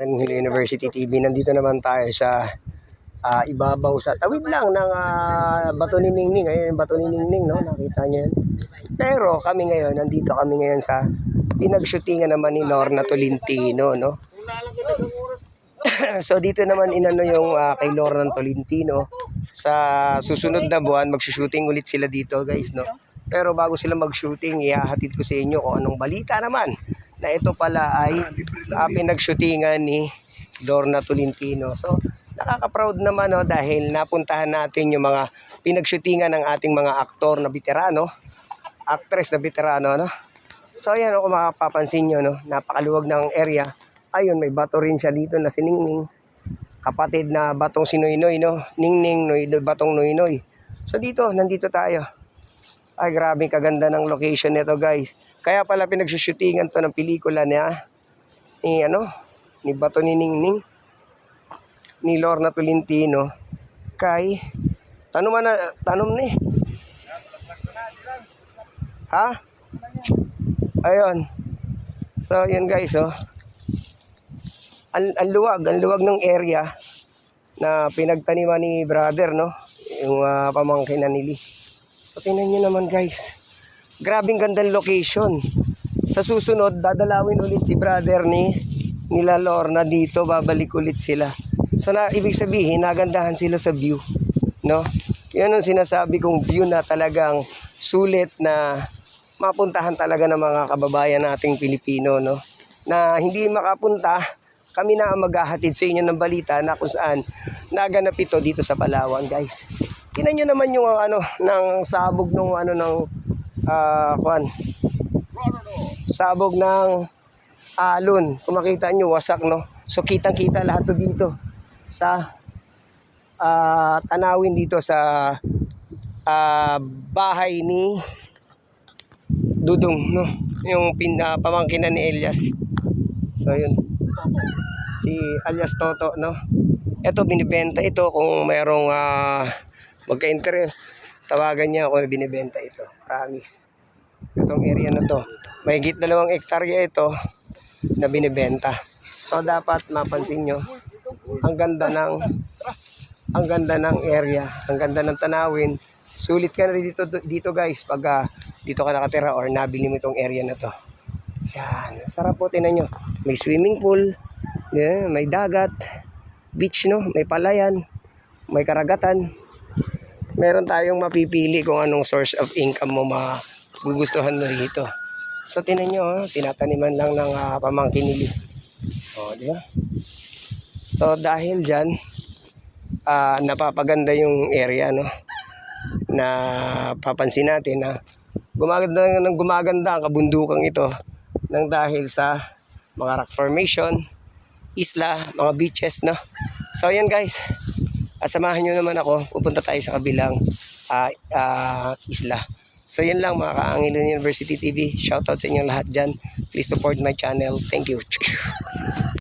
University TV. Nandito naman tayo sa ibabaw sa tawid lang ng Bato ni Ningning. Ayun yung Bato ni Ningning, no? Nakita niyo yan. Pero kami ngayon, nandito kami ngayon sa pinagshootingan naman ni Lorna Tolentino, no? So dito naman inano yung kay Lorna Tolentino. Sa susunod na buwan, magsushooting ulit sila dito, guys, no? Pero bago sila mag-shooting, ihahatid ko sa inyo kung anong balita naman na ito pala ay pinagshootingan ni Lorna Tolentino. So, nakaka-proud naman, no, dahil napuntahan natin yung mga pinagshootingan ng ating mga aktor na veterano, actress na veterano, no? So, ayan, kung makapapansin nyo, no, napakaluwag ng area. Ayun, may bato rin siya dito na si Ningning. Kapatid na batong si Noynoy, no? Ningning, batong Noynoy. So, nandito tayo. Ay, grabe kaganda ng location nito, guys. Kaya pala pinagsushootingan to ng pelikula niya ni Bato ni Ningning, ni Lorna Tolentino kay tanom ni. Ha? Ayun. So, yun, guys, oh. Ang luwag ng area na pinagtaniman ni brother, no? Yung pamangkin na nili. So, tingnan nyo naman, guys. Grabing gandang location. Sa susunod, dadalawin ulit si brother nila Lorna dito. Babalik ulit sila. So, ibig sabihin, nagandahan sila sa view. No? Yan ang sinasabi kong view na talagang sulit na mapuntahan talaga ng mga kababayan nating Pilipino. No? Na hindi makapunta, kami na ang maghahatid sa inyo ng balita na kung saan naganap ito dito sa Palawan, guys. Tingnan nyo naman yung ng sabog ng sabog ng alon. Kung makita nyo, wasak, no? So kitang-kita lahat to dito sa tanawin dito sa bahay ni Dudong, no? Yung pamangkinan ni Elias. So yun. Si alias Toto, no? Ito binibenta ito kung mayroong magka-interest, tawagan niya ako na binibenta ito. Promise. Itong area na to. Mahigit 2 hektarya ito na binibenta. So dapat mapansin nyo, ang ganda ng area, ang ganda ng tanawin. Sulit ka na dito, guys, pag dito ka nakatira or nabili mo itong area na to. Yan. Sarap po, tingnan nyo. May swimming pool, may dagat, beach, no? May palayan, may karagatan. Meron tayong mapipili kung anong source of income mo magugustuhan mo rito. So, tinan nyo, tinataniman lang ng pamangkin nila. O, di ba? So, dahil dyan, napapaganda yung area, no? Na papansin natin na gumaganda ang kabundukang ito nang dahil sa mga rock formation, isla, mga beaches, no? So, yan, guys. Samahan nyo naman ako, pupunta tayo sa kabilang isla. So yan lang, mga Kaangilon University TV. Shoutout sa inyong lahat dyan. Please support my channel. Thank you.